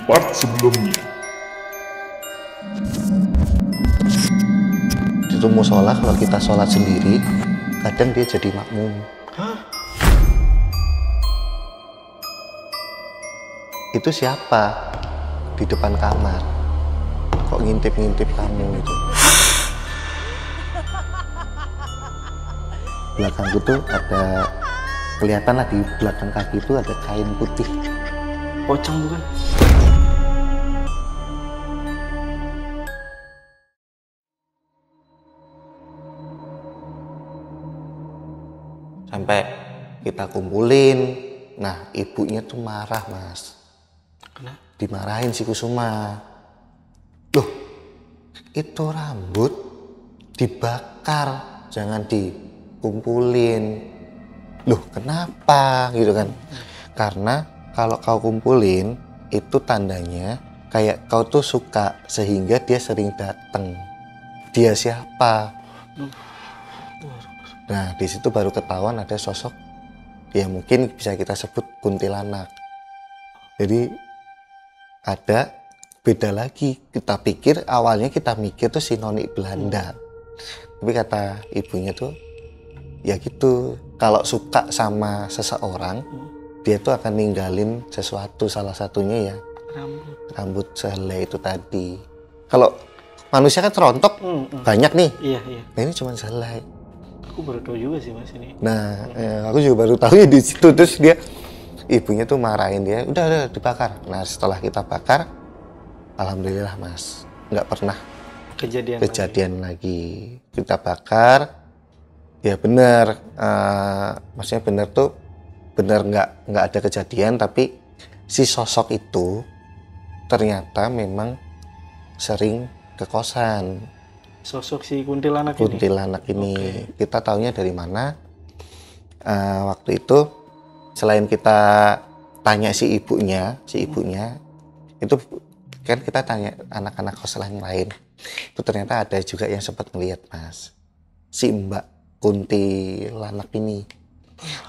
part sebelumnya. Itu musola kalau kita sholat sendiri, kadang dia jadi makmum. Hah? Itu siapa di depan kamar? Kok ngintip-ngintip kamu itu? Belakangku tuh ada, kelihatan lah di belakang kaki itu ada kain putih. Pocong bukan? Sampai kita kumpulin, nah ibunya tuh marah mas. Kenapa? Dimarahin si Kusuma. Loh, itu rambut dibakar, jangan dikumpulin. Loh, kenapa gitu kan? Karena kalau kau kumpulin, itu tandanya kayak kau tuh suka, sehingga dia sering datang. Dia siapa? Nah, di situ baru ketahuan ada sosok ya mungkin bisa kita sebut kuntilanak. Jadi ada beda lagi. Kita pikir awalnya kita mikir tuh si noni Belanda. Tapi kata ibunya tuh ya gitu. Kalau suka sama seseorang, dia tuh akan ninggalin sesuatu, salah satunya ya rambut sehelai itu tadi. Kalau manusia kan terontok banyak nih. Iya, iya. Nah, ini cuma sehelai. Aku baru tahu juga sih mas ini. Nah, aku juga baru tahu ya di situ. Terus dia, ibunya tuh marahin dia, udah dibakar. Nah, setelah kita bakar, alhamdulillah mas, nggak pernah kejadian lagi. Kita bakar, ya bener, maksudnya bener tuh, bener nggak ada kejadian, tapi si sosok itu ternyata memang sering ke kosan. Sosok si kuntilanak ini. Okay. Kita taunya dari mana? Waktu itu selain kita tanya si ibunya, itu kan kita tanya anak-anak kos yang lain. Itu ternyata ada juga yang sempat melihat mas, si Mbak kuntilanak ini.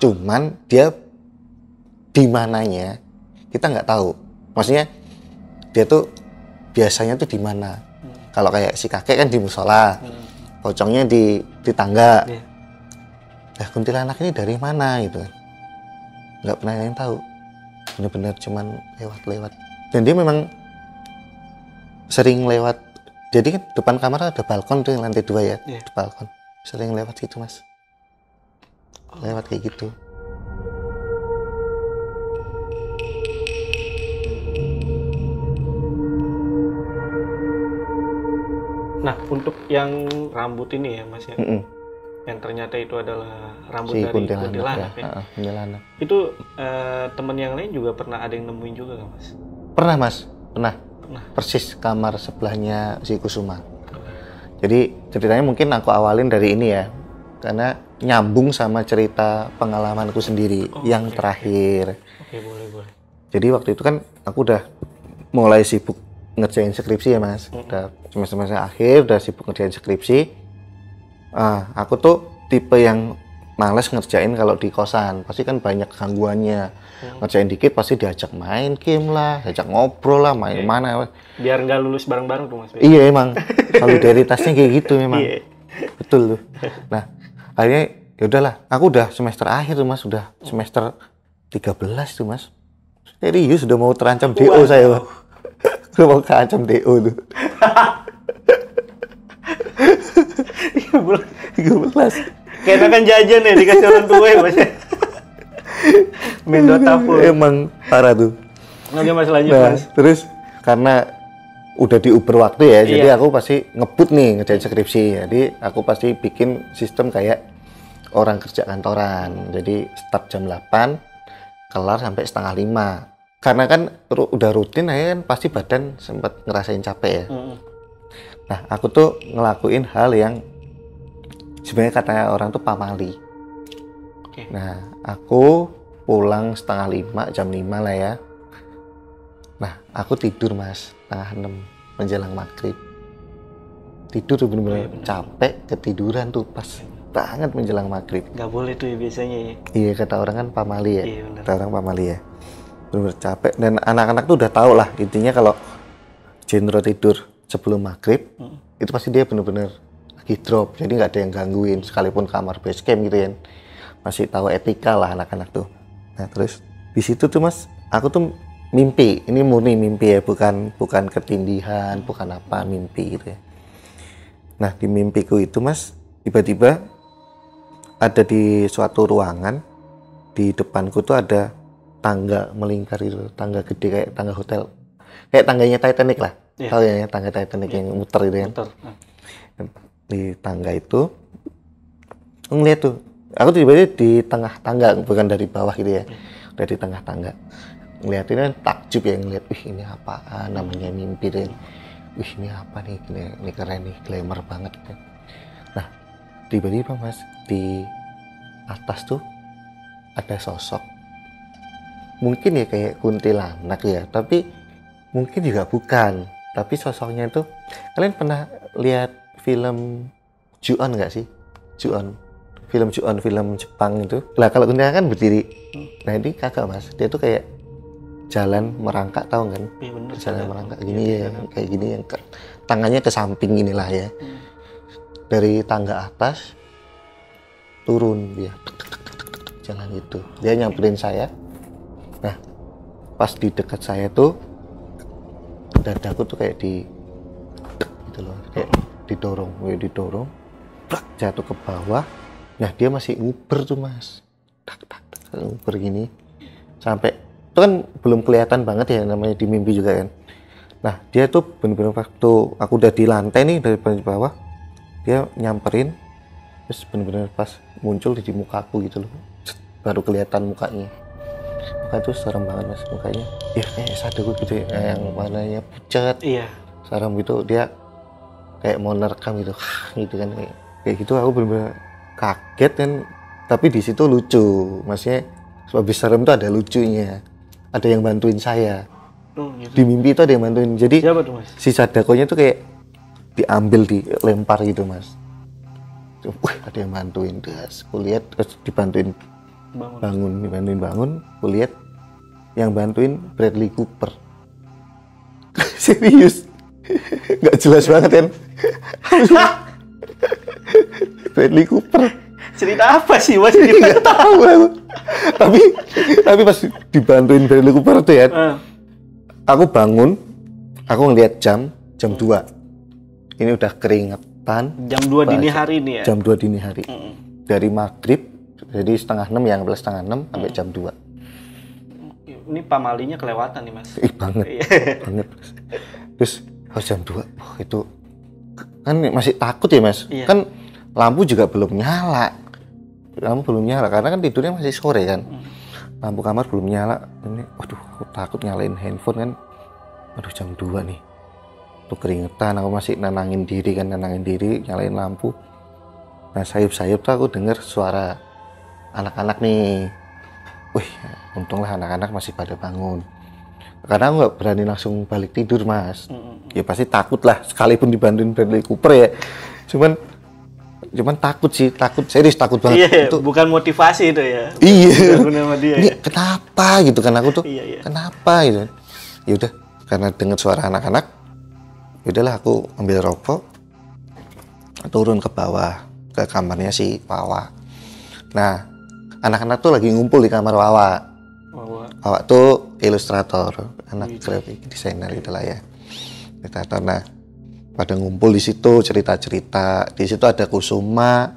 Cuman dia di mananya kita nggak tahu. Maksudnya dia tuh biasanya tuh di mana? Kalau kayak si kakek kan di musola, pocongnya di tangga. Yeah. Nah, kuntilanak ini dari mana gitu kan? Nggak pernah yang tahu. Bener-bener cuman lewat-lewat. Dan dia memang sering lewat. Jadi kan depan kamar ada balkon tuh yang lantai 2 ya, Yeah. di balkon. Sering lewat gitu mas. Lewat kayak gitu. Nah, untuk yang rambut ini ya mas ya, yang ternyata itu adalah rambut si dari kuntilanak ya. Kuntilanak. Itu teman yang lain juga pernah ada yang nemuin juga nggak mas? Pernah mas, pernah. Persis kamar sebelahnya si Kusuma. Jadi ceritanya mungkin aku awalin dari ini ya, karena nyambung sama cerita pengalamanku sendiri yang terakhir. Oke, boleh. Jadi waktu itu kan aku udah mulai sibuk ngerjain skripsi ya mas, udah semester akhir, udah sibuk ngerjain skripsi. Aku tuh tipe yang males ngerjain kalau di kosan, pasti kan banyak gangguannya. Ngerjain dikit pasti diajak main game lah, diajak ngobrol lah, main mana. Biar nggak lulus bareng-bareng tuh mas. Iya emang, solidaritasnya kayak gitu memang. Betul tuh. Nah akhirnya ya udahlah, aku udah semester akhir tuh mas, udah semester 13 tuh mas. Serius udah mau terancam DO saya. Udah mau terancam DO tuh. 13. Kayaknya kan jajan ya dikasih orang tua ya mas. Main Dota full. Emang parah tuh. Oke mas, lanjut mas. Terus karena udah diuber waktu ya, jadi aku pasti ngebut nih ngerjain skripsi. Jadi aku pasti bikin sistem kayak orang kerja kantoran. Jadi start jam 8, kelar sampai setengah 5. Karena kan udah rutin aja kan pasti badan sempat ngerasain capek ya. Nah aku tuh ngelakuin hal yang sebenarnya katanya orang tuh pamali. Nah aku pulang setengah 5, jam 5 lah ya. Nah aku tidur mas, setengah 6 menjelang maghrib. Tidur tuh bener-bener capek, ketiduran tuh pas banget menjelang maghrib. Nggak boleh tuh ya biasanya ya. Iya kata orang kan pamali ya, Iya, kata orang pamali ya. bener-bener capek. Dan anak-anak tuh udah tahu lah intinya kalau Jendro tidur sebelum maghrib itu pasti dia bener-bener lagi drop, jadi nggak ada yang gangguin sekalipun kamar base camp gitu kan. Masih tahu etika lah anak-anak tuh. Nah terus di situ tuh Mas, aku tuh mimpi, ini murni mimpi ya, bukan ketindihan, bukan apa, mimpi gitu ya. Nah di mimpiku itu Mas, tiba-tiba ada di suatu ruangan, di depanku tuh ada tangga melingkar gitu, tangga gede kayak tangga hotel, kayak tangganya Titanic lah. Tahu ya tangga Titanic yang muter gitu kan. Di tangga itu ngeliat tuh, aku tiba-tiba di tengah tangga, bukan dari bawah gitu ya, udah di tengah tangga. Ngeliatin kan takjub ya, ngeliat, ini apaan, namanya mimpi deh. Ini apa nih, ini keren nih, glamour banget gitu. Nah tiba-tiba Mas, di atas tuh ada sosok, mungkin ya kayak kuntilanak ya, tapi mungkin juga bukan. Tapi sosoknya itu, kalian pernah lihat film Ju-on nggak sih? Ju-on, film Ju-on, film Jepang itu. Lah kalau kuntilanak kan berdiri. Nah ini kagak Mas, dia tuh kayak jalan merangkak, tahu kan? Iya bener. Jalan merangkak gini ya, kayak gini yang tangannya ke samping inilah ya. Dari tangga atas turun dia, jalan itu. Dia nyamperin saya. Nah pas di dekat saya tuh dadaku tuh kayak gitu loh, kayak didorong, jatuh ke bawah. Nah dia masih nguber tuh Mas, nguber gini sampai itu kan belum kelihatan banget ya, namanya di mimpi juga kan. Nah dia tuh bener-bener waktu aku udah di lantai nih dari bawah, dia nyamperin, terus bener-bener pas muncul di mukaku gitu loh, baru kelihatan mukanya. Muka itu serem banget Mas, mukanya ya kayak sadeku gitu ya, yang warnanya pucat, serem gitu. Dia kayak mau nerekam gitu, gitu kan, kayak gitu. Aku bener-bener kaget kan, tapi di situ lucu, maksudnya habis serem tuh ada lucunya, ada yang bantuin saya. Gitu. Di mimpi itu ada yang bantuin, jadi siapa tuh Mas? si Sadakonya tuh kayak diambil, dilempar gitu Mas. Ada yang bantuin, terus aku lihat, terus dibantuin bangun, aku lihat yang bantuin Bradley Cooper. Serius, nggak jelas banget kan. Bradley Cooper. Cerita apa sih Mas? Nggak tahu aku. Tapi pas dibantuin Bradley Cooper tuh ya, aku bangun, aku ngeliat jam 2. Ini udah keringetan. Jam 2 dini hari nih ya? Jam 2 dini hari. Dari maghrib, jadi 5:30 ya, 5:30 sampai jam 2. Ini pamalinya kelewatan nih Mas. Banget. Terus jam 2, itu kan masih takut ya Mas. Kan lampu juga belum nyala. Karena kan tidurnya masih sore kan. Lampu kamar belum nyala. Ini, aku takut nyalain handphone kan. Jam 2 nih. Tuh keringetan, aku masih nenangin diri, nyalain lampu. Nah sayup-sayup tuh aku dengar suara anak-anak nih. Untunglah anak-anak masih pada bangun. Karena aku nggak berani langsung balik tidur Mas. Ya pasti takut lah, sekalipun dibantuin Bradley Cooper ya. Cuman takut sih, serius takut banget. Iya, itu bukan motivasi itu ya. Iya. Dia, ini kenapa gitu kan, aku tuh kenapa gitu. Ya udah, karena dengar suara anak-anak, ya udahlah aku ambil rokok, turun ke bawah ke kamarnya si Wawa. Nah anak-anak tuh lagi ngumpul di kamar Wawa. Wawa tuh ilustrator, anak graphic designer itulah ya, ilustrator. Nah pada ngumpul di situ, cerita-cerita. Di situ ada Kusuma,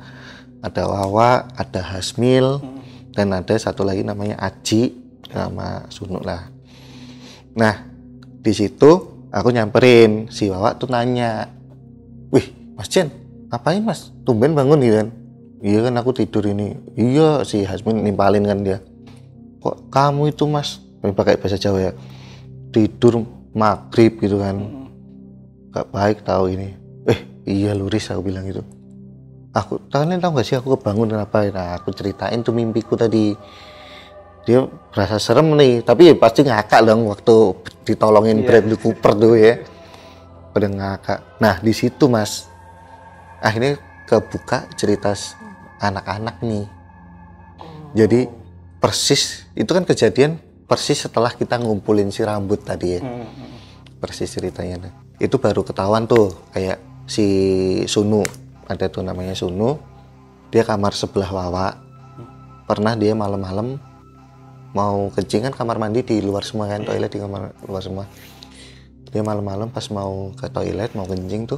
ada Wawa, ada Hasmil, dan ada satu lagi namanya Aji, nama Sunu lah. Nah di situ aku nyamperin, si Wawa tuh nanya, "Wih Mas Jen, ngapain Mas? Tumben bangun gitu kan?" "Iya kan aku tidur ini." "Iya," si Hasmin nimpalin kan dia. "Kok kamu itu Mas," pakai bahasa Jawa ya, "tidur maghrib gitu kan, gak baik tahu ini." Iya luris," aku bilang gitu. Kalian tahu gak sih aku kebangun kenapa? Nah aku ceritain tuh mimpiku tadi. Dia berasa serem nih, tapi pasti ngakak dong waktu ditolongin Bradley Cooper tuh ya. Pada ngakak. Nah di situ Mas, akhirnya kebuka cerita anak-anak nih. Jadi persis itu kan kejadian persis setelah kita ngumpulin si rambut tadi ya. Persis ceritanya. Nah, itu baru ketahuan tuh kayak si Sunu, ada tuh namanya Sunu, dia kamar sebelah Wawa. Pernah dia malam-malam mau kencing, kan kamar mandi di luar semua kan, toilet di kamar luar semua. Dia malam-malam pas mau ke toilet, mau kencing tuh,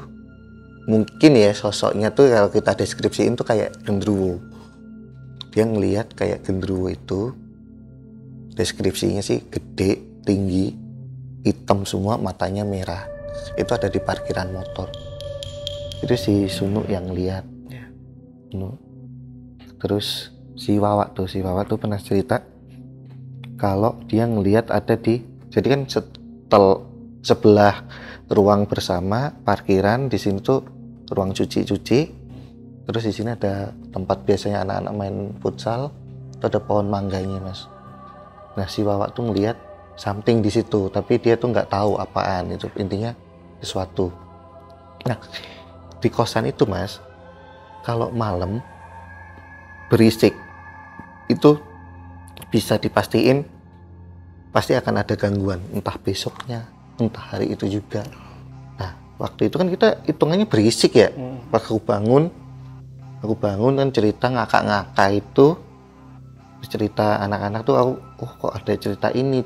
mungkin ya sosoknya tuh kalau kita deskripsiin tuh kayak genderuwo. Dia ngelihat kayak genderuwo itu, deskripsinya sih gede, tinggi, hitam semua, matanya merah. Itu ada di parkiran motor. Itu si Sunu yang lihat. Terus si Wawa tuh pernah cerita kalau dia ngelihat ada di, jadi kan sebelah ruang bersama parkiran, di sini tuh ruang cuci. Terus di sini ada tempat biasanya anak-anak main futsal, itu ada pohon mangganya, Mas. Nah, si Wawa tuh ngelihat something di situ, tapi dia tuh nggak tahu apaan, itu intinya sesuatu. Nah, di kosan itu, Mas, kalau malam berisik itu bisa dipastiin pasti akan ada gangguan, entah besoknya, entah hari itu juga. Nah, waktu itu kan kita hitungannya berisik ya. Pas aku bangun kan cerita ngakak-ngakak itu, cerita anak-anak tuh aku, kok ada cerita ini.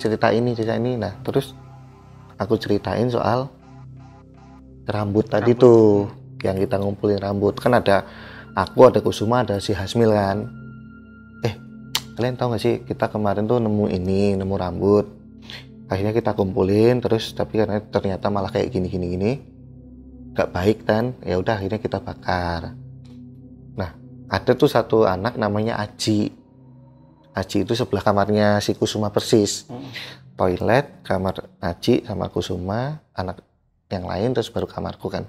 Nah, terus aku ceritain soal rambut tadi tuh, yang kita ngumpulin rambut. Kan ada aku, ada Kusuma, ada si Hasmil kan. Kalian tahu gak sih, kita kemarin tuh nemu rambut. Akhirnya kita kumpulin terus, tapi karena ternyata malah kayak gini, gak baik kan. Ya udah, akhirnya kita bakar. Nah, ada tuh satu anak namanya Aji. Aji itu sebelah kamarnya si Kusuma persis. Toilet, kamar Aji sama Kusuma, anak yang lain, terus baru kamarku kan.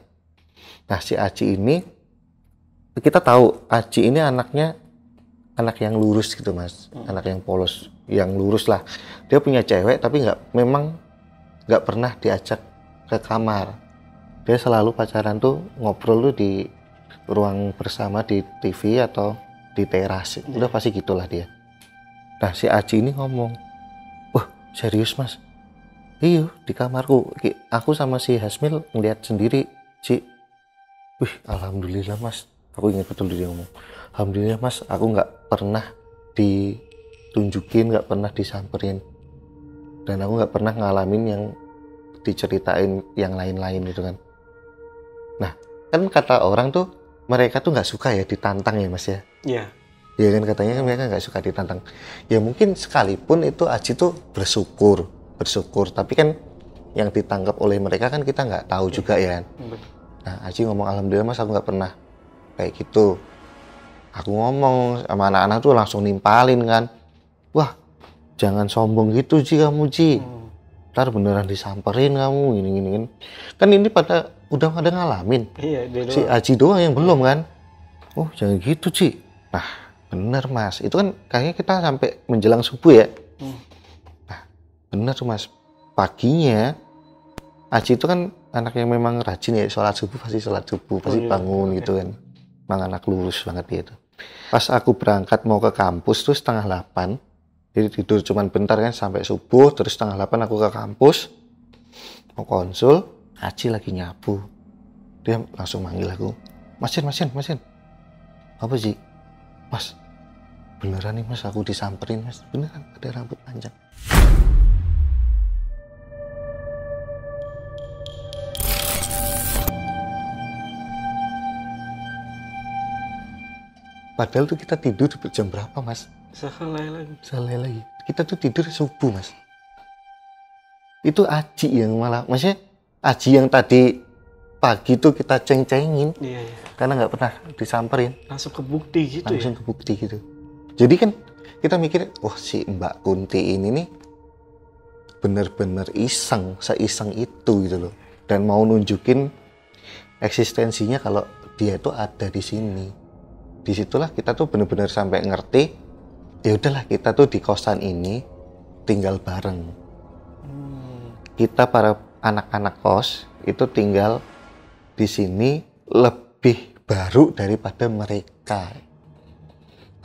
Nah, si Aji ini, kita tahu Aji ini anak yang lurus gitu, Mas. Anak yang polos, yang lurus lah. Dia punya cewek tapi memang nggak pernah diajak ke kamar. Dia selalu pacaran tuh, ngobrol tuh di ruang bersama, di TV atau di teras. Udah pasti gitulah dia. Nah, si Aji ini ngomong, wah serius, Mas? Iya, di kamarku. Aku sama si Hasmil ngeliat sendiri, Ci. Wih, alhamdulillah, Mas. Aku ingat betul dia ngomong, alhamdulillah, Mas, aku nggak pernah ditunjukin, nggak pernah disamperin, dan aku nggak pernah ngalamin yang diceritain yang lain-lain gitu kan. Nah, kan kata orang tuh, mereka tuh nggak suka ya ditantang ya, Mas ya. Iya. Ya kan, katanya kan mereka nggak suka ditantang. Ya mungkin sekalipun itu Aji tuh bersyukur, tapi kan yang ditangkap oleh mereka kan kita nggak tahu juga ya kan. Nah, Aji ngomong, alhamdulillah, Mas, aku nggak pernah kayak gitu. Aku ngomong sama anak-anak tuh langsung nimpalin kan, wah jangan sombong gitu Ji, kamu Ji, ntar beneran disamperin kamu, gini. Kan ini udah pada ngalamin. Iya, si Aji doang yang belum kan. Oh jangan gitu Ji. Nah bener, Mas, itu kan kayaknya kita sampai menjelang subuh ya. Nah bener tuh, Mas, paginya Aji itu kan anak yang memang rajin ya, sholat subuh pasti bangun gitu kan. Memang anak lurus banget dia itu. Pas aku berangkat mau ke kampus tuh 7:30, jadi tidur cuman bentar kan sampai subuh, terus 7:30 aku ke kampus mau konsul. Aji lagi nyapu, dia langsung manggil aku, Masin, apa sih, Mas? Beneran nih, Mas, aku disamperin, Mas, beneran ada rambut panjang. Padahal tuh kita tidur jam berapa, Mas? Selesai lagi. Kita tuh tidur subuh, Mas. Itu Aji yang malah, maksudnya Aji yang tadi pagi tuh kita ceng-cengin. Iya. Karena nggak pernah disamperin. Langsung kebukti gitu. Jadi kan kita mikir, si Mbak Kunti ini nih bener-bener seiseng itu gitu loh. Dan mau nunjukin eksistensinya kalau dia tuh ada di sini. Disitulah kita tuh bener-bener sampai ngerti, ya udahlah kita tuh di kosan ini tinggal bareng. Kita para anak-anak kos itu tinggal di sini lebih baru daripada mereka.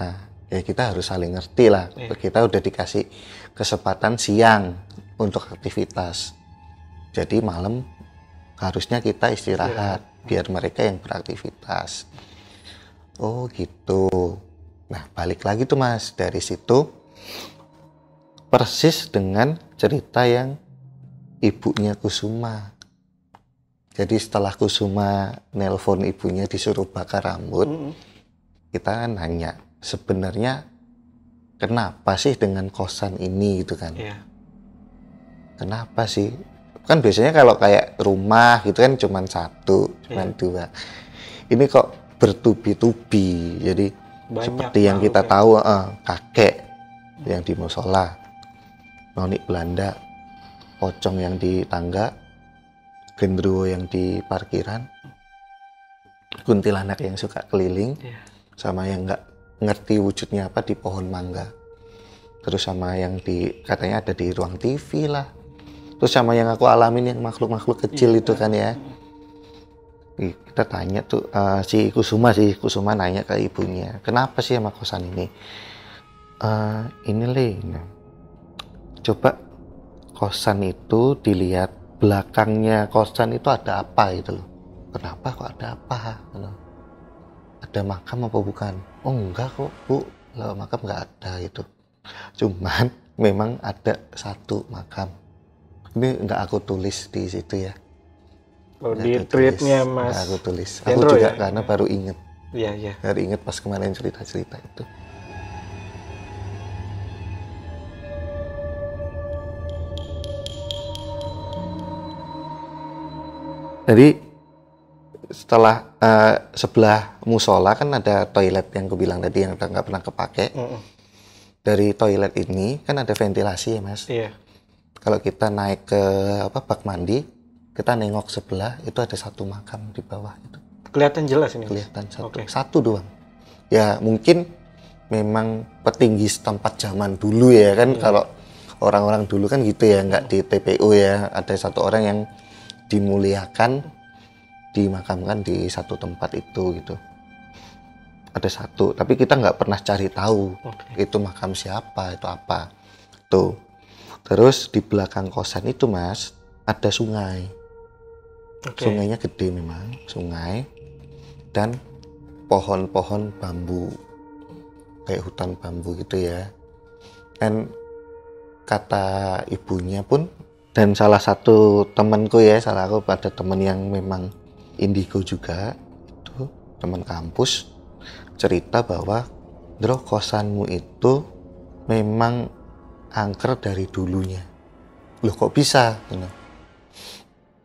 Nah ya kita harus saling ngerti lah. Kita udah dikasih kesempatan siang untuk aktivitas, jadi malam harusnya kita istirahat biar mereka yang beraktivitas. Oh gitu. Nah balik lagi tuh Mas, dari situ persis dengan cerita yang ibunya Kusuma. Jadi setelah Kusuma nelpon ibunya disuruh bakar rambut, kita kan nanya, sebenarnya kenapa sih dengan kosan ini gitu kan? Kenapa sih? Kan biasanya kalau kayak rumah gitu kan cuma satu, cuma dua. Ini kok bertubi-tubi. Jadi banyak, seperti yang kita tahu, kakek yang di musola, nonik Belanda, pocong yang di tangga, gendruwo yang di parkiran, kuntilanak yang suka keliling, sama yang nggak ngerti wujudnya apa di pohon mangga, terus sama yang katanya ada di ruang TV lah, terus sama yang aku alamin yang makhluk-makhluk kecil itu kan ya. Kita tanya tuh si Kusuma nanya ke ibunya, kenapa sih sama kosan ini? Ini coba kosan itu dilihat belakangnya kosan itu ada apa gitu loh. Kenapa kok ada apa? Ada makam apa bukan? Oh enggak kok Bu, lah makam nggak ada itu. Cuman memang ada satu makam. Ini nggak aku tulis di situ ya. Oh, di tweetnya Mas. Nggak aku tulis. Aku juga ya? Karena baru inget. Iya. Baru inget pas kemarin cerita-cerita itu. Jadi setelah sebelah musola kan ada toilet yang aku bilang tadi yang nggak pernah kepake. Dari toilet ini kan ada ventilasi ya Mas. Iya. Kalau kita naik ke bak mandi, kita nengok sebelah itu ada satu makam di bawah itu. Kelihatan jelas ini. Kelihatan satu doang. Ya mungkin memang petinggi setempat zaman dulu ya kan. Kalau orang-orang dulu kan gitu ya, nggak di TPU ya. Ada satu orang yang dimuliakan, dimakamkan di satu tempat itu gitu. Ada satu, tapi kita nggak pernah cari tahu itu makam siapa, itu apa. Tuh. Terus di belakang kosan itu Mas, ada sungai. Sungainya gede memang, sungai. Dan pohon-pohon bambu. Kayak hutan bambu gitu ya. Dan kata ibunya pun, dan salah satu temanku ya, aku ada teman yang memang indigo juga, itu teman kampus, cerita bahwa kosanmu itu memang angker dari dulunya. Loh kok bisa?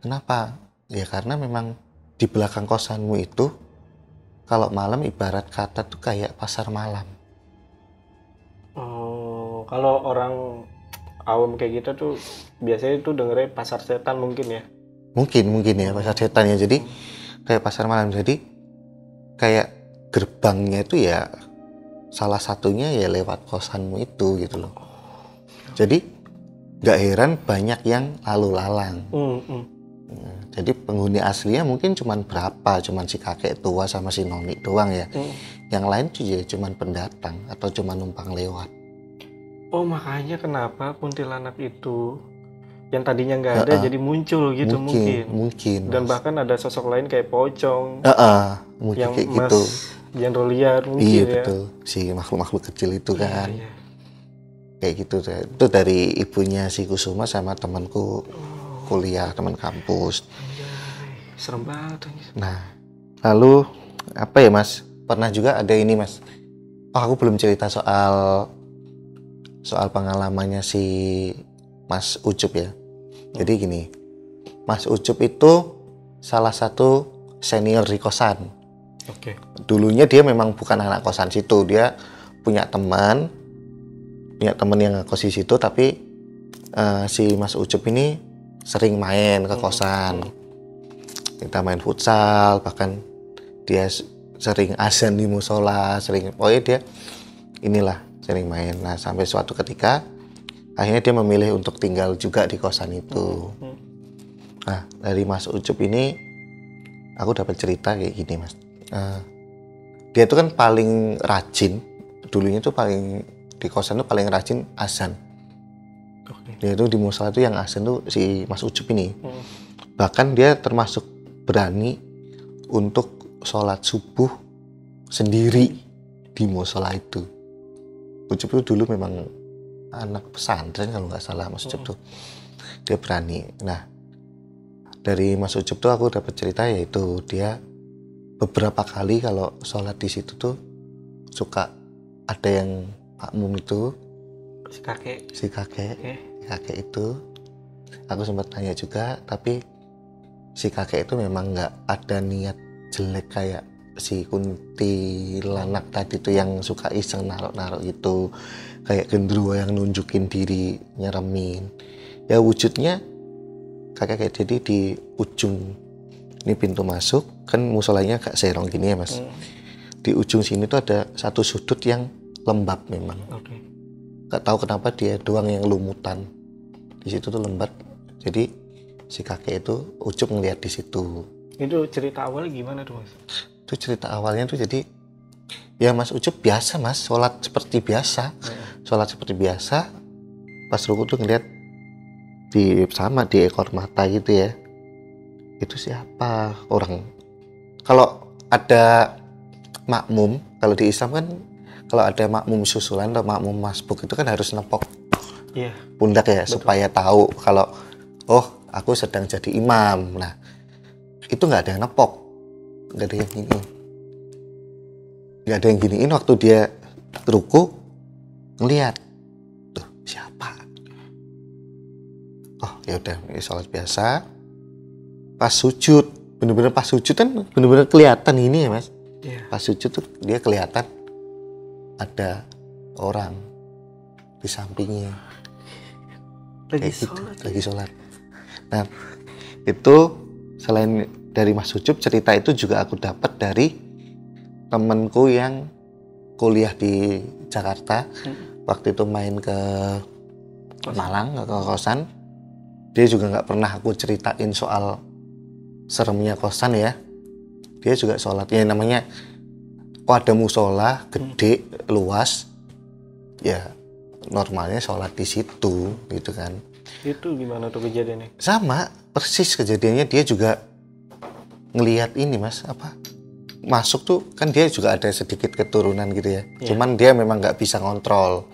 Kenapa? Ya karena memang di belakang kosanmu itu kalau malam ibarat kata tuh kayak pasar malam. Oh, kalau orang awam kayak gitu tuh biasanya tuh dengernya pasar setan mungkin ya? Mungkin ya pasar setan ya. Jadi kayak pasar malam. Jadi kayak gerbangnya itu ya salah satunya ya lewat kosanmu itu gitu loh. Jadi nggak heran banyak yang lalu lalang. Jadi penghuni aslinya mungkin cuman berapa, cuman si kakek tua sama si noni doang ya. Yang lain tuh ya cuman pendatang atau cuma numpang lewat. Oh makanya kenapa kuntilanak itu yang tadinya nggak ada jadi muncul gitu mungkin. Dan bahkan ada sosok lain kayak pocong. Mungkin yang kayak Mas gitu. Jandro lihat mungkin iya, ya. Iya betul. Si makhluk-makhluk kecil itu kan. Iya. Kayak gitu. Itu dari ibunya si Kusuma sama temanku kuliah, teman kampus. Serem banget. Nah, lalu apa ya Mas? Pernah juga ada ini Mas. Oh, aku belum cerita soal pengalamannya si Mas Ucup ya. Jadi gini, Mas Ucup itu salah satu senior di kosan. Dulunya dia memang bukan anak kosan situ, dia punya teman yang ngekos di situ, tapi si Mas Ucup ini sering main ke kosan. Kita main futsal, bahkan dia sering azan di musola, pokoknya dia sering main. Nah, sampai suatu ketika akhirnya dia memilih untuk tinggal juga di kosan itu. Nah, dari Mas Ucup ini aku dapat cerita kayak gini Mas. Dia itu kan paling rajin dulunya tuh paling di kosan tuh paling rajin azan. Dia itu di musola tuh yang azan tuh si Mas Ucup ini. Bahkan dia termasuk berani untuk sholat subuh sendiri di musola itu. Ucup itu dulu memang anak pesantren kalau nggak salah Mas Ucup tuh. Dia berani. Nah, dari Mas Ucup tuh aku dapat cerita yaitu dia beberapa kali kalau sholat di situ tuh suka ada yang makmum itu si kakek itu aku sempat tanya juga, tapi si kakek itu memang nggak ada niat jelek kayak si kuntilanak tadi tuh yang suka iseng naruh-naruh itu kayak genderuwo yang nunjukin diri nyeremin. Ya wujudnya kakek jadi di ujung ini pintu masuk kan musolanya agak serong gini ya Mas. Di ujung sini tuh ada satu sudut yang lembab memang. Gak tahu kenapa dia doang yang lumutan. Di situ tuh lembab. Jadi si kakek itu Ucup ngeliat di situ. Itu cerita awalnya gimana tuh Mas? Itu cerita awalnya tuh jadi ya Mas Ucup biasa Mas, sholat seperti biasa. Sholat seperti biasa. Pas ruku tuh ngeliat di ekor mata gitu ya. Itu siapa orang? Kalau ada makmum, kalau di Islam kan kalau ada makmum susulan atau makmum masbuk itu kan harus nepok pundak ya. Betul. Supaya tahu kalau oh aku sedang jadi imam. Nah itu nggak ada yang nepok, nggak ada yang gini, nggak ada yang giniin waktu dia ruku ngelihat tuh siapa. Oh ya udah ini sholat biasa. Pas sujud, bener-bener pas sujud kan bener-bener kelihatan ini ya Mas. Pas sujud tuh dia kelihatan ada orang di sampingnya lagi sholat. Nah itu selain dari Mas Ucup, cerita itu juga aku dapat dari temenku yang kuliah di Jakarta. Waktu itu main ke Malang, ke kosan. Dia juga nggak pernah aku ceritain soal seremnya kosan ya. Dia juga sholat ya, namanya kok ada musola gede luas ya normalnya sholat di situ gitu kan. Itu gimana tuh kejadiannya? Sama persis kejadiannya. Dia juga ngelihat ini Mas apa masuk tuh kan dia juga ada sedikit keturunan gitu ya. Cuman dia memang nggak bisa ngontrol.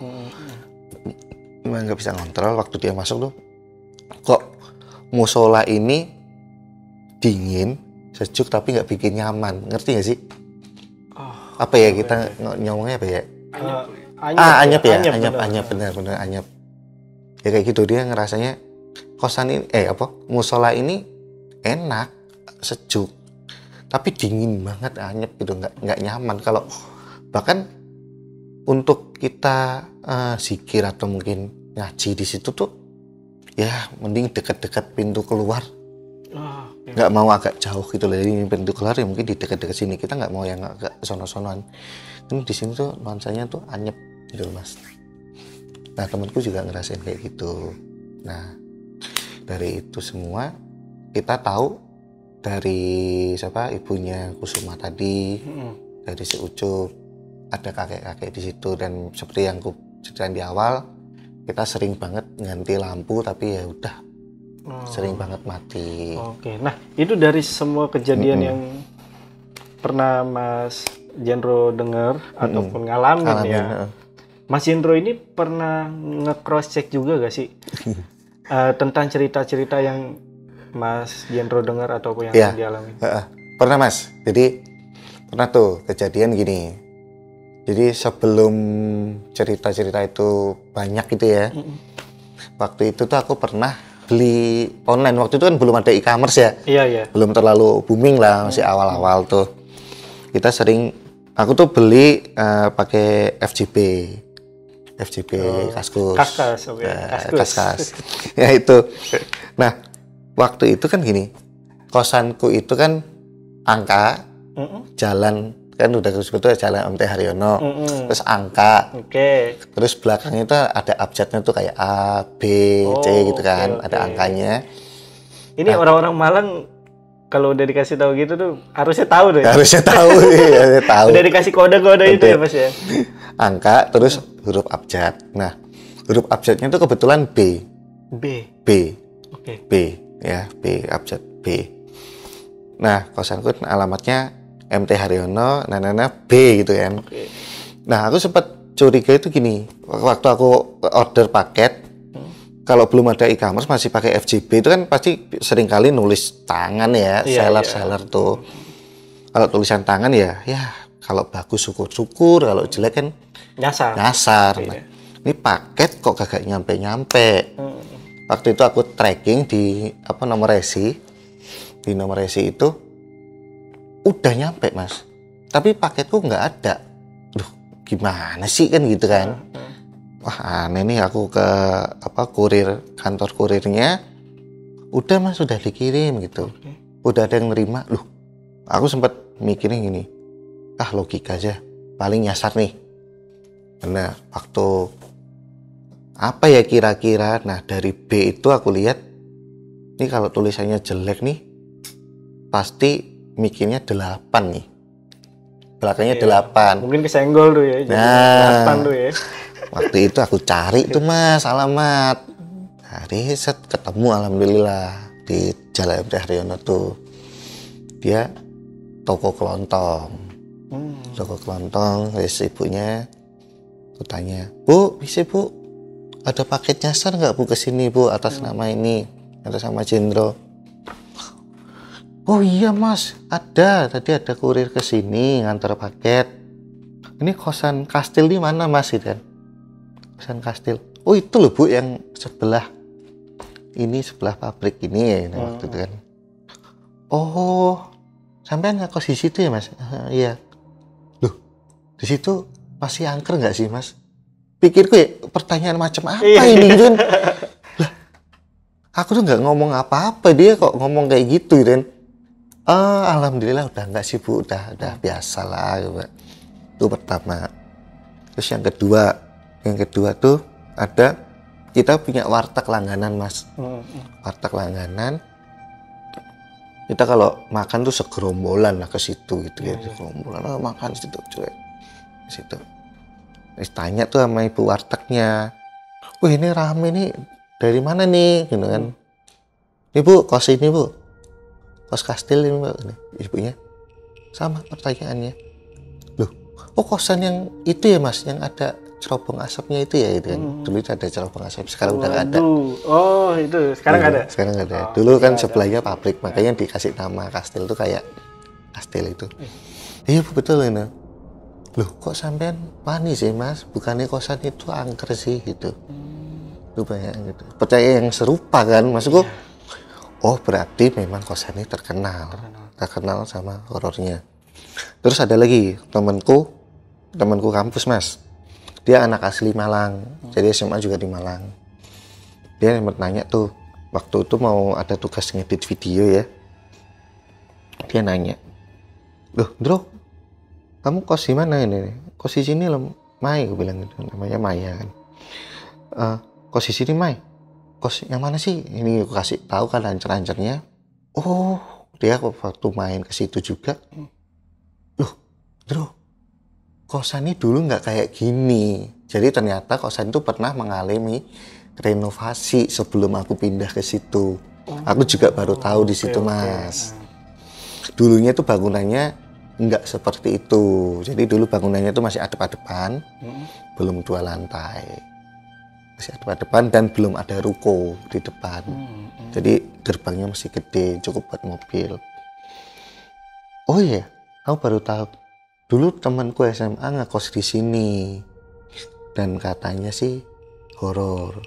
Memang nggak bisa ngontrol waktu dia masuk tuh kok musola ini dingin sejuk tapi nggak bikin nyaman, ngerti nggak sih? Apa ya kita ngomongnya apa ya? Anyep benar anyep. Ya kayak gitu dia ngerasanya kosan ini musola ini enak sejuk tapi dingin banget anyep gitu nggak nyaman. Kalau bahkan untuk kita zikir atau mungkin ngaji di situ tuh ya mending dekat-dekat pintu keluar. Nggak mau agak jauh gitu loh. Jadi pintu keluar ya mungkin di dekat-dekat sini. Kita nggak mau yang agak sono-sonoan. Ini di sini tuh nuansanya tuh anyep gitu Mas. Nah temanku juga ngerasain kayak gitu. Nah dari itu semua kita tahu dari siapa ibunya Kusuma tadi, dari si Ucup ada kakek-kakek di situ. Dan seperti yang aku ceritain di awal, kita sering banget ganti lampu tapi ya udah sering banget mati. Nah itu dari semua kejadian yang pernah Mas Jendro dengar ataupun ngalamin ya. Mas Jendro ini pernah nge-cross check juga gak sih tentang cerita-cerita yang Mas Jendro dengar ataupun yang dialami? Pernah Mas. Jadi pernah tuh kejadian gini. Jadi sebelum cerita-cerita itu banyak gitu ya. Waktu itu tuh aku pernah beli online. Waktu itu kan belum ada e-commerce ya. Iya. Belum terlalu booming lah, masih awal-awal tuh. Kita sering, aku tuh beli pakai FJB Kaskus. Kaskas. Ya itu. Nah, waktu itu kan gini. Kosanku itu kan angka, jalan kan udah sebetulnya jalan MT Haryono, terus angka, terus belakangnya itu ada abjadnya tuh kayak A, B, C gitu kan, ada angkanya. Ini orang-orang Malang kalau udah dikasih tahu gitu tuh harusnya tahu deh. Harusnya tahu, harusnya tahu. Udah dikasih kode-kode itu ya Mas ya. Angka terus huruf abjad. Nah, huruf abjadnya itu kebetulan B. B. Oke. B ya, B abjad B. Nah, kosanku alamatnya MT Haryono, Nanana B gitu kan. Oke. Nah, aku sempat curiga itu gini, waktu aku order paket, kalau belum ada e-commerce masih pakai FJB itu kan pasti seringkali nulis tangan ya, seller tuh. Kalau tulisan tangan ya kalau bagus syukur-syukur, kalau jelek kan nyasar. Nah, ini paket kok kagak nyampe-nyampe. Waktu itu aku tracking di nomor resi. Di nomor resi itu udah nyampe, Mas. Tapi paketku nggak ada. Duh, gimana sih kan gitu kan? Wah, aneh nih, aku ke kantor kurirnya. Udah Mas, sudah dikirim gitu. Udah ada yang nerima. Loh, aku sempat mikirin gini. Logika aja. Paling nyasar nih. Nah, waktu apa ya kira-kira? Nah, dari B itu aku lihat, ini kalau tulisannya jelek nih, pasti mikirnya 8 nih. Belakangnya 8. Mungkin kesenggol tuh ya. Nah, 8 tuh ya. Waktu itu aku cari tuh Mas alamat. Nah, riset ketemu alhamdulillah di Jalan MT Haryono tuh. Dia toko kelontong. Toko kelontong, ibunya. Aku tanya, "Bu, bisa Bu? Ada paket nyasar nggak Bu kesini Bu atas nama ini, atas nama Jendro?" "Oh iya Mas, ada. Tadi ada kurir kesini ngantar paket. Ini kosan Kastil di mana Mas?" Gitu kan. Kosan Kastil. "Oh itu loh Bu yang sebelah pabrik ini ya." Waktu itu kan. "Oh, sampean nggak kos di situ ya Mas?" "Iya." "Loh, di situ masih angker nggak sih Mas?" Pikirku ya pertanyaan macam apa ini kan. Lah, aku tuh nggak ngomong apa-apa, dia kok ngomong kayak gitu kan. Alhamdulillah udah enggak sih Bu, udah biasa lah gitu. Itu pertama. Terus yang kedua tuh ada, kita punya warteg langganan Mas. Warteg langganan. Kita kalau makan tuh segerombolan lah ke situ gitu ya. Segerombolan makan situ cuy. Di situ. Terus tanya tuh sama ibu wartegnya. "Wih, ini rame nih. Dari mana nih?" Gitu kan. "Ibu, kos ini Bu. Kos Kastil ini Mbak." Ibunya sama pertanyaannya. "Loh, kosan yang itu ya Mas, yang ada cerobong asapnya itu ya?" Itu kan. Dulu itu ada cerobong asap, sekarang udah nggak ada. Oh, itu sekarang nggak ada. Sekarang nggak ada. Dulu kan sebelahnya pabrik, makanya dikasih nama Kastil tuh kayak Kastil itu. "Iya Bu, betul ini." "Loh, kok sampean wani sih Mas? Bukannya kosan itu angker sih gitu." Rupanya gitu. Percaya yang serupa kan, maksudku. Oh, berarti memang kosan ini terkenal sama horornya. Terus ada lagi temanku kampus Mas. Dia anak asli Malang, jadi SMA juga di Malang. Dia bertanya tuh, waktu itu mau ada tugas ngedit video ya. Dia nanya, "Loh, Bro, kamu kos di mana ini?" "Kos di sini loh, Mai," gue bilang gitu. Namanya Maya kan. "Kos di sini, Mai. Kos yang mana sih?" Ini aku kasih tahu kan lancar-lancarnya. Oh, dia waktu main ke situ juga. "Loh, Bro, kosan ini dulu nggak kayak gini." Jadi ternyata kosan itu pernah mengalami renovasi sebelum aku pindah ke situ. Aku juga baru tahu di situ Mas. Dulunya tuh bangunannya nggak seperti itu. Jadi dulu bangunannya tuh masih adep-adepan, belum 2 lantai. Masih adep-adepan dan belum ada ruko di depan. Jadi gerbangnya masih gede, cukup buat mobil. Oh iya, aku baru tahu. Dulu temanku SMA ngekos di sini. Dan katanya sih horor.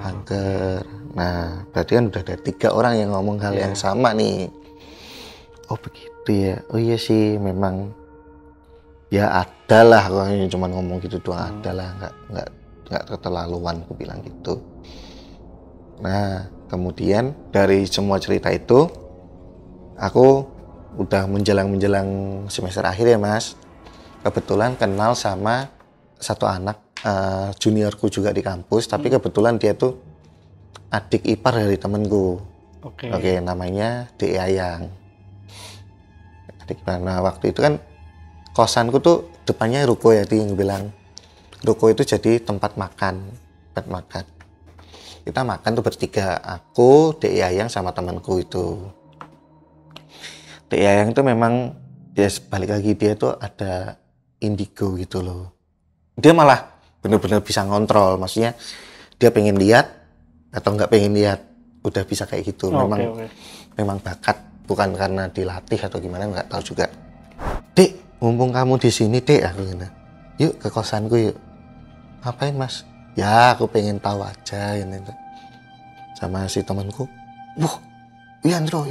Angker. Nah, berarti kan udah ada 3 orang yang ngomong hal yang sama nih. Oh begitu ya. Oh iya sih, memang ya ada lah, kalau cuma ngomong gitu doang ada lah, nggak keterlaluan, aku bilang gitu. Nah, kemudian dari semua cerita itu, aku udah menjelang semester akhir ya Mas. Kebetulan kenal sama satu anak juniorku juga di kampus, tapi kebetulan dia tuh adik ipar dari temenku. Oke, namanya Dek Yayang. Jadi gimana waktu itu kan kosanku tuh depannya ruko ya, dia bilang ruko itu jadi tempat makan. Kita makan tuh bertiga, aku, Dek Yayang sama temanku itu. Dek Yayang itu memang dia balik lagi, dia tuh ada indigo gitu loh. Dia malah bener-bener bisa ngontrol, maksudnya dia pengen lihat atau nggak pengen lihat, udah bisa kayak gitu. Memang bakat, bukan karena dilatih atau gimana, nggak tahu juga. Dek, mumpung kamu di sini, Dek, aku gitu. Yuk ke kosanku yuk. Ngapain, Mas? Ya, aku pengen tahu aja gitu. Sama si temanku. Wah, Yandro,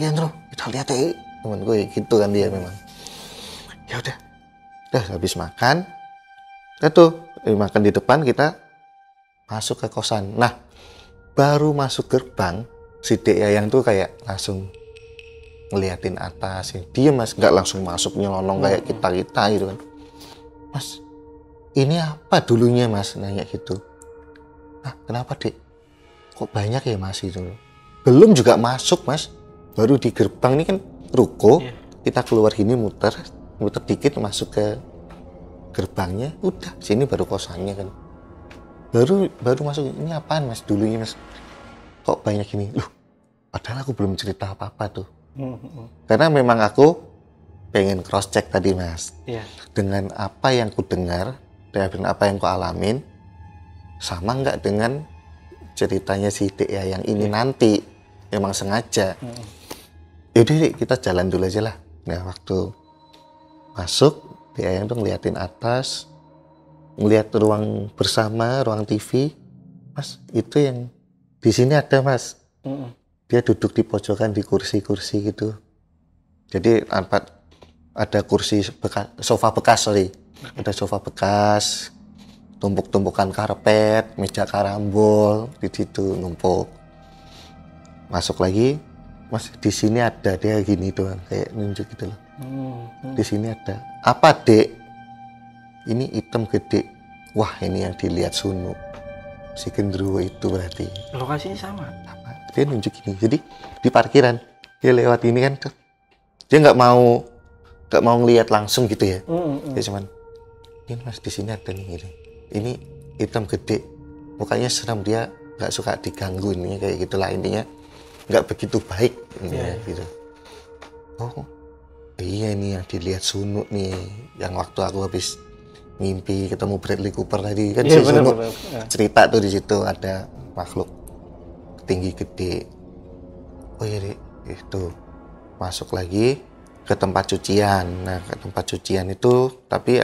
kita lihat ya. Temanku ya gitu kan dia memang. Ya udah habis makan. Makan di depan, kita masuk ke kosan. Nah, baru masuk gerbang, si Dek Yayang tuh kayak langsung ngeliatin atas. Dia Mas, nggak langsung masuk nyelonong kayak kita gitu kan. Mas, ini apa dulunya Mas? Nanya gitu. Nah, kenapa Dek? Kok banyak ya Mas itu? Belum juga masuk Mas. Baru di gerbang ini kan ruko. Kita keluar gini muter dikit masuk ke gerbangnya. Udah, sini baru kosannya kan. Baru masuk. Ini apaan Mas dulunya Mas? Kok banyak ini? Loh, padahal aku belum cerita apa-apa tuh. Karena memang aku pengen cross check tadi Mas. Dengan apa yang ku dengar, dengan apa yang ku alamin, sama nggak dengan ceritanya si Dek Yayang ini nanti. Emang sengaja. Yaudah Dek, kita jalan dulu aja lah. Nah, waktu masuk, Dek Yayang tuh ngeliatin atas, ngeliat ruang bersama, ruang TV. Mas, itu yang di sini ada Mas. Dia duduk di pojokan di kursi-kursi gitu. Jadi ada kursi bekas, sofa bekas. Ada sofa bekas, tumpuk-tumpukan karpet, meja karambol di situ numpuk. Masuk lagi, Mas di sini ada, dia gini doang kayak nunjuk gitu loh. Di sini ada. Apa Dek? Ini hitam gede. Wah, ini yang dilihat Sunu. Si Gendruwo itu berarti. Lokasinya sama. Dia nunjuk ini. Jadi di parkiran dia lewat ini kan. Dia nggak mau ngelihat langsung gitu ya. Dia cuman ini Mas di sini ada nih gitu. Ini hitam gede. Mukanya seram, dia nggak suka diganggu ini kayak gitulah intinya. Nggak begitu baik ini gitu. Oh iya, ini yang dilihat Sunu nih, yang waktu aku habis mimpi ketemu Bradley Cooper tadi kan. Si Sunu cerita tuh di situ ada makhluk tinggi gede. Oh iya Dek, itu masuk lagi ke tempat cucian. Nah, ke tempat cucian itu, tapi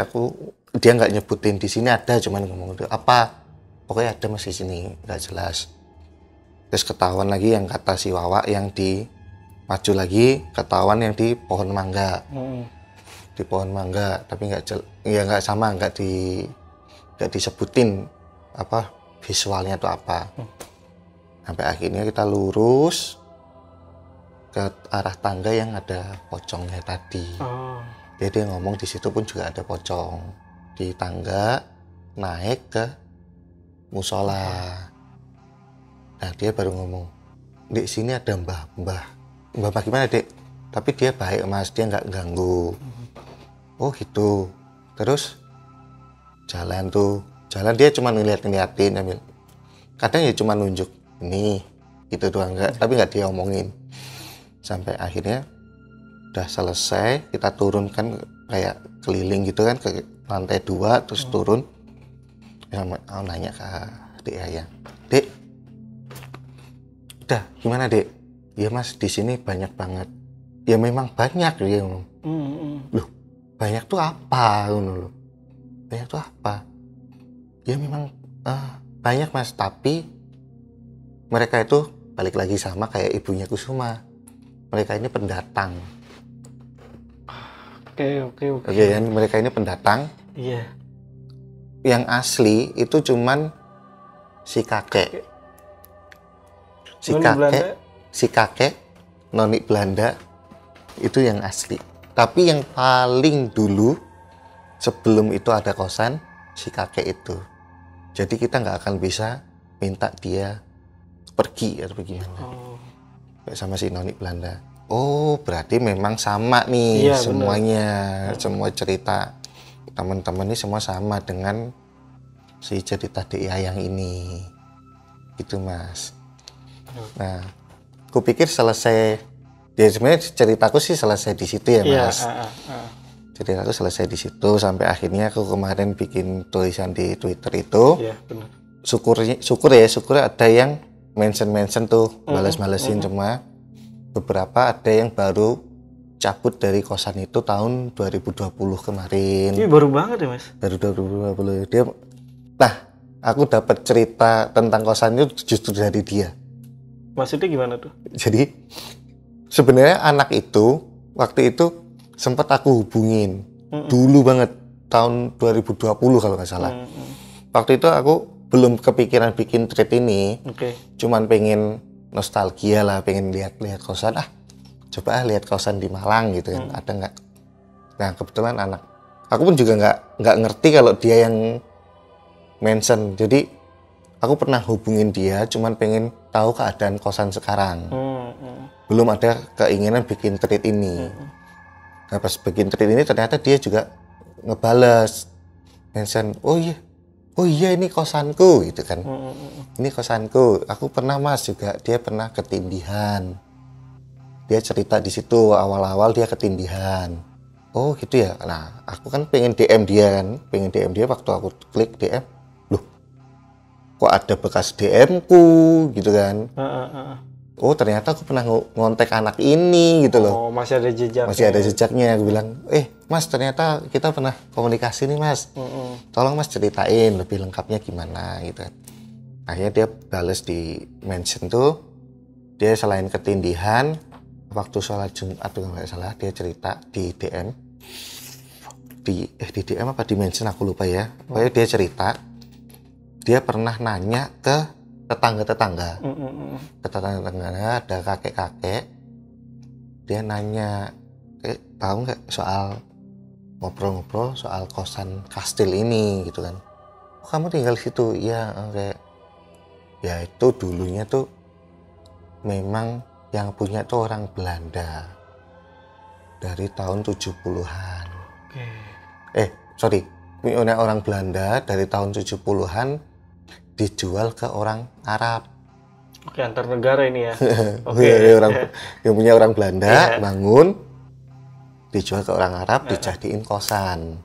dia nggak nyebutin di sini ada, cuman ngomong itu apa, pokoknya ada Mas di sini, nggak jelas. Terus ketahuan lagi yang kata si Wawa, yang di maju lagi ketahuan yang di pohon mangga. Di pohon mangga, tapi nggak sama, nggak disebutin apa visualnya itu apa. Sampai akhirnya kita lurus ke arah tangga yang ada pocongnya tadi. Dia ngomong di situ pun juga ada pocong. Di tangga naik ke musola. Nah, dia baru ngomong, Dek, sini ada mbah gimana Dek? Tapi dia baik Mas, dia nggak ganggu. Oh gitu. Terus jalan dia cuma ngeliatin ambil. Kadang ya cuma nunjuk ini gitu doang, tapi nggak dia omongin. Sampai akhirnya udah selesai, kita turun kan kayak keliling gitu kan ke lantai 2, terus turun. Nanya ke Dek Yayang, Dek, udah gimana Dek? Ya Mas, di sini banyak banget. Ya memang banyak dia ngomong. Loh, banyak tuh apa? Loh, banyak tuh apa? Ya memang banyak Mas, tapi mereka itu balik lagi sama kayak ibunya Kusuma. Mereka ini pendatang. Oke, kan mereka ini pendatang. Iya. Yang asli itu cuman si kakek. Si kakek noni Belanda itu yang asli. Tapi yang paling dulu sebelum itu ada kosan si kakek itu. Jadi kita nggak akan bisa minta dia pergi atau bagaimana. sama si Noni Belanda. Oh, berarti memang sama nih semuanya, semua cerita teman-teman ini semua sama dengan si cerita Dek Yayang ini, gitu Mas. Nah, aku pikir selesai, ya sebenarnya ceritaku sih selesai di situ ya Mas. Ceritaku selesai di situ sampai akhirnya aku kemarin bikin tulisan di Twitter itu. Iya, benar. Syukur ada yang mention tuh, balas-balesin, cuma beberapa ada yang baru cabut dari kosan itu tahun 2020 kemarin. Ini baru banget ya Mas? Baru 2020. Dia, nah aku dapat cerita tentang kosan itu justru dari dia. Maksudnya gimana tuh? Jadi sebenarnya anak itu waktu itu sempat aku hubungin dulu banget tahun 2020 kalau nggak salah. Waktu itu aku belum kepikiran bikin thread ini, cuman pengen nostalgia lah, pengen lihat kosan, coba lihat kosan di Malang gitu kan, ada nggak? Nah kebetulan aku pun juga nggak ngerti kalau dia yang mention, jadi aku pernah hubungin dia, cuman pengen tahu keadaan kosan sekarang, belum ada keinginan bikin thread ini. Nah pas bikin thread ini ternyata dia juga ngebales, mention, oh iya ini kosanku gitu kan. Ini kosanku. Aku pernah Mas juga, dia pernah ketindihan. Dia cerita di situ awal-awal dia ketindihan. Oh gitu ya. Nah, aku kan pengen DM dia kan, waktu aku klik DM, loh kok ada bekas DM-ku gitu kan. Oh ternyata aku pernah ngontek anak ini gitu loh. Oh masih ada jejaknya. Masih ada jejaknya. Aku bilang, Mas ternyata kita pernah komunikasi nih Mas. Tolong Mas ceritain lebih lengkapnya gimana gitu kan. Akhirnya dia balas di mention tuh, dia selain ketindihan, waktu sholat Jumat tuh nggak salah, dia cerita di DM. Di DM apa di mention aku lupa ya. Pokoknya dia cerita, dia pernah nanya ke tetangga-tetangga, ada kakek-kakek, dia nanya, tahu nggak soal ngobrol-ngobrol soal kosan kastil ini gitu kan? Oh, kamu tinggal di situ? Iya, kayak ya itu dulunya tuh memang yang punya tuh orang Belanda dari tahun 70-an. Punya orang Belanda dari tahun 70-an. Dijual ke orang Arab. Oke, antar negara ini ya. Yang punya orang Belanda bangun, dijual ke orang Arab, dijadiin kosan.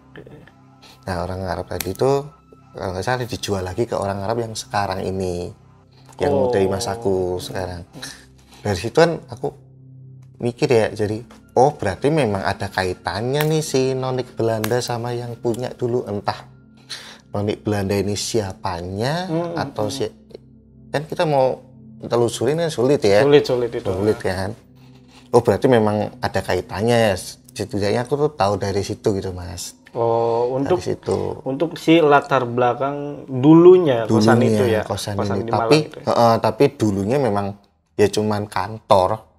Nah orang Arab tadi itu kalau nggak salah dijual lagi ke orang Arab yang sekarang ini, yang dari masaku sekarang. Dari situ kan aku mikir ya, jadi berarti memang ada kaitannya nih si nonik Belanda sama yang punya dulu, entah nonik Belanda ini siapanya atau kan kita mau telusurin kan sulit ya. Sulit kan. Oh berarti memang ada kaitannya ya. Setidaknya aku tuh tahu dari situ gitu Mas. Oh untuk si latar belakang dulunya kosan itu ya. Kosan ini. Tapi dulunya memang ya cuman kantor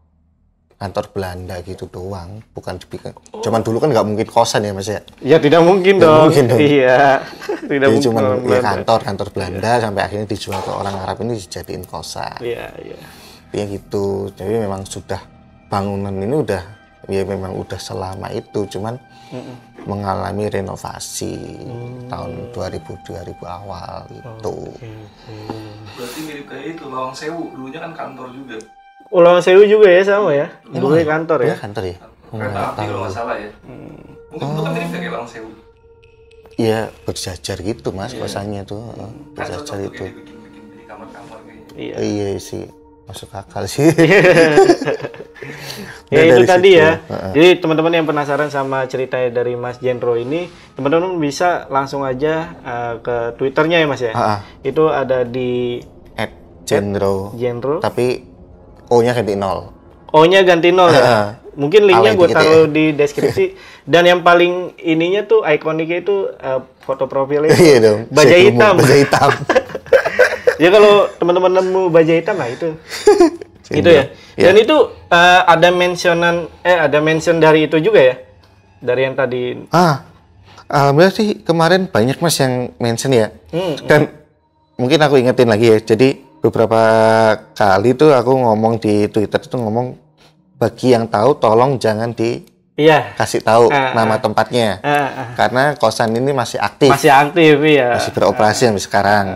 Belanda gitu doang, bukan dibikin. Cuman dulu kan nggak mungkin kosan ya Mas ya? Ya tidak mungkin dong. Iya, tidak mungkin. Cuman ya kantor Belanda sampai akhirnya dijual ke orang Arab ini dijadiin kosan. Iya. Ya gitu. Jadi memang sudah bangunan ini memang udah selama itu, cuman mengalami renovasi tahun 2000 awal gitu. Berarti mirip kayak itu Lawang Sewu, dulunya kan kantor juga. Lawang Sewu juga ya sama ya? Dulu kantor ya? Kantor ya? Kereta api kalau nggak salah ya? Mungkin itu kan mirip kayak Lawang Sewu? Iya, berjajar gitu Mas, kosannya tuh. Berjajar itu. Bikin di kamar-kamar kayaknya. Iya sih, masuk akal sih. Ya itu tadi ya. Jadi teman-teman yang penasaran sama cerita dari Mas Jendro ini, teman-teman bisa langsung aja ke Twitternya ya Mas ya? Itu ada di @Jendro. Tapi O-nya ganti 0. O-nya ganti 0 ya? Mungkin linknya gue taruh di deskripsi. Dan yang paling ininya tuh, ikoniknya itu foto profilnya. Iya dong. Baja hitam. Ya kalau teman-teman nemu baja hitam lah itu. Itu ya. Dan itu ada mention dari itu juga ya? Dari yang tadi. Alhamdulillah sih kemarin banyak Mas yang mention ya. Dan mungkin aku ingetin lagi ya. Jadi beberapa kali tuh aku ngomong di Twitter itu ngomong bagi yang tahu tolong jangan kasih tahu nama tempatnya karena kosan ini masih aktif ya, masih beroperasi sampai sekarang.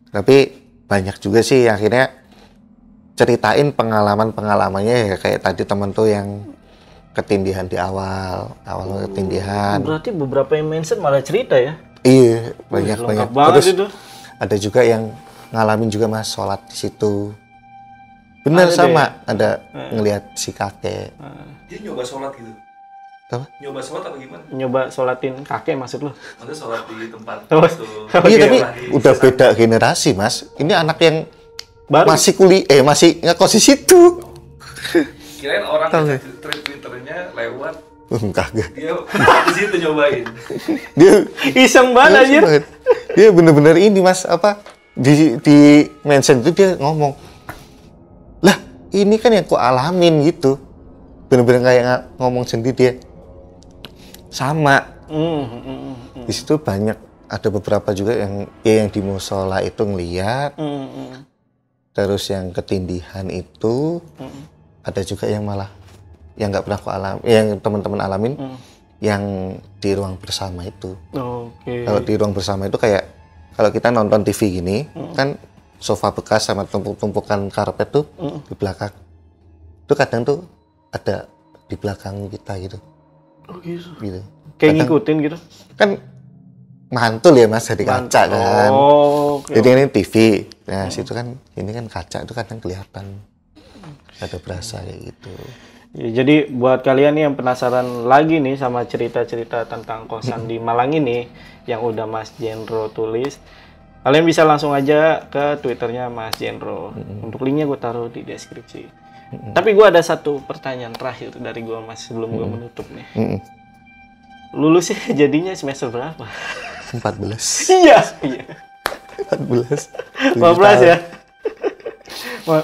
Tapi banyak juga sih yang akhirnya ceritain pengalamannya ya, kayak tadi temen tuh yang ketindihan di awal ketindihan. Berarti beberapa yang mention malah cerita ya? Iya, banyak. Terus itu. Ada juga yang ngalamin juga Mas sholat di situ. Bener sama, ada ngelihat si kakek. Dia nyoba sholat gitu? Apa? Nyoba sholat apa gimana? Nyoba sholatin kakek maksud lu? Maksudnya sholat di tempat itu. Iya, tapi udah beda generasi Mas. Ini anak yang baru masih masih ngekos di situ. Kirain orang Twitternya lewat. Kagak. Dia di situ nyobain. Dia iseng banget anjir. Dia bener-bener ini Mas, apa di mention itu dia ngomong, lah ini kan yang ku alamin gitu. Bener-bener kayak ngomong sendiri dia. Sama. Di situ banyak, ada beberapa juga yang di musola itu ngeliat. Terus yang ketindihan itu ada juga yang malah yang nggak pernah aku alami, yang teman-teman alamin, yang di ruang bersama itu. Kalau di ruang bersama itu kayak kalau kita nonton TV gini, kan sofa bekas sama tumpukan karpet tuh di belakang. Itu kadang tuh ada di belakang kita gitu. Oh gitu. Gitu. Kayak ngikutin gitu. Kan mantul ya Mas dari kaca kan. Jadi ini TV. Nah, situ kan ini kan kaca itu kadang kelihatan. Ada berasa kayak gitu. Ya, jadi buat kalian nih yang penasaran lagi nih sama cerita-cerita tentang kosan di Malang ini yang udah Mas Jendro tulis, kalian bisa langsung aja ke Twitternya Mas Jendro. Untuk linknya gue taruh di deskripsi. Tapi gue ada satu pertanyaan terakhir dari gue Mas sebelum gue menutup nih. Lulusnya jadinya semester berapa? 14. Iya. 14 ya.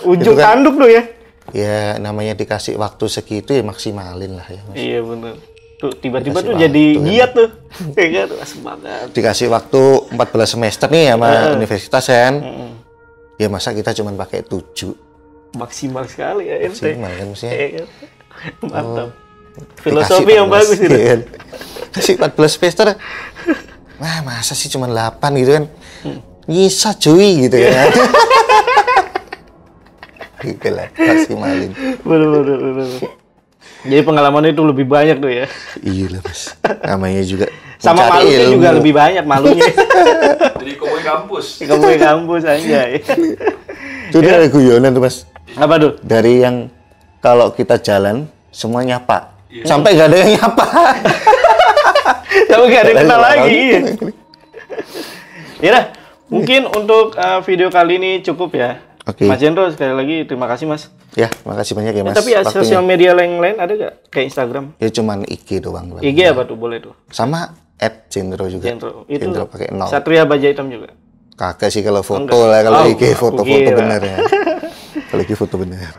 Ujung kan, tanduk tuh ya. Ya namanya dikasih waktu segitu ya maksimalin lah ya Mas. Iya bener. Tuh tiba-tiba tuh jadi giat tuh. Kayaknya tuh semangat. Dikasih waktu 14 semester nih sama universitas kan. Ya masa kita cuma pakai 7. Maksimal sekali ya ente. Maksimal kan maksudnya. Mantap. Filosofi yang bagus itu. Kasih 14 semester. Wah, masa sih cuma 8 gitu kan. Bisa cuy gitu ya. Gitu lah, maksimalin. Bener. Jadi pengalaman itu lebih banyak tuh ya. Iya lah Mas. Namanya juga sama malunya juga lebih banyak malunya. Jadi komoi kampus. Komoi kampus aja. Itu dia ada guyonan tuh Mas. Apa tuh? Dari yang kalau kita jalan semua nyapa. Sampai gak ada yang nyapa. Sampai gak ada yang kenal lagi. Ya dah, mungkin untuk video kali ini cukup ya. Mas Jendro, sekali lagi terima kasih Mas. Ya, makasih banyak ya Mas. Tapi sosial media lain ada gak? Kayak Instagram? Ya cuman IG doang. IG apa tuh? Boleh tuh. Sama @Jendro juga. Jendro. Itu Jendro pakai 0. Satria Baja Hitam juga? Kagak sih kalau foto lah, kalau IG foto-foto bener ya. Kalau IG foto bener.